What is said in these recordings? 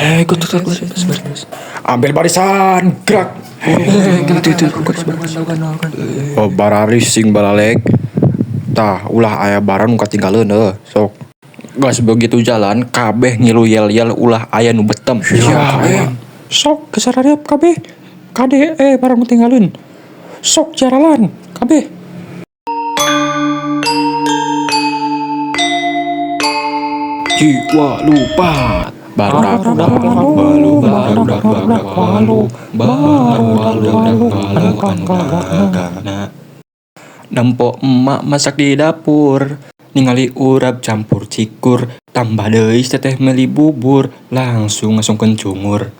Ikut baris. Ambil barisan, gerak. Oh, bararis sing balalek. Tah, ulah aya barang nu katinggalin sok. Gas begitu jalan, kabeh ngilu yel-yel ulah aya nu betem. Sok kesarariap kabeh. Kade barang nu tinggalin. Sok jaralan kabeh. Jiwa lupa. Nempo emak masak di dapur, ningali urap campur cikur, tambah deui teteh meli bubur, langsung ngasungkeun cungur.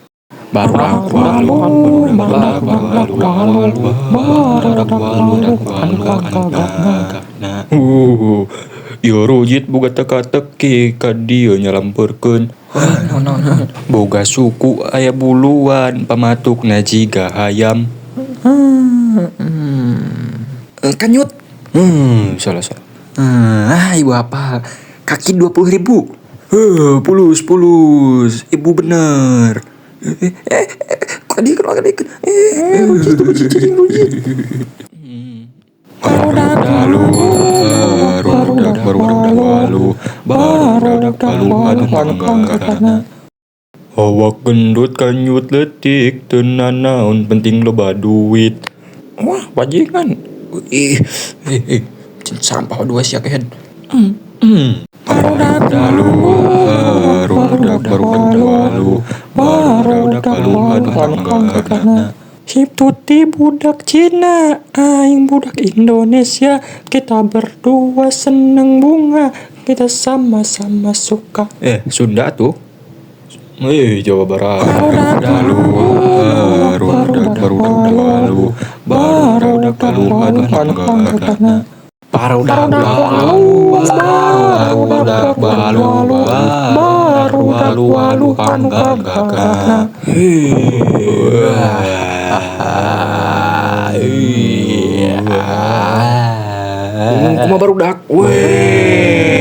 Yo rujit boga teka-teki ka dieu nyalampeurkeun. Boga suku aya buluan pamatukna jiga hayam. Kanyut. Salah. Ibu apa? Kaki 20.000. Pulus. Ibu bener. Kadi. Rujit. Awak gendut kanyut letik tenan naon penting loba duit. Wah bajingan. Sampah dua sia kehead. Hip tuti budak Cina, aing budak Indonesia. Kita berdua seneng bunga, kita sama-sama suka. Sunda tuh. Jawa Barat. Kuma barudak. Weh.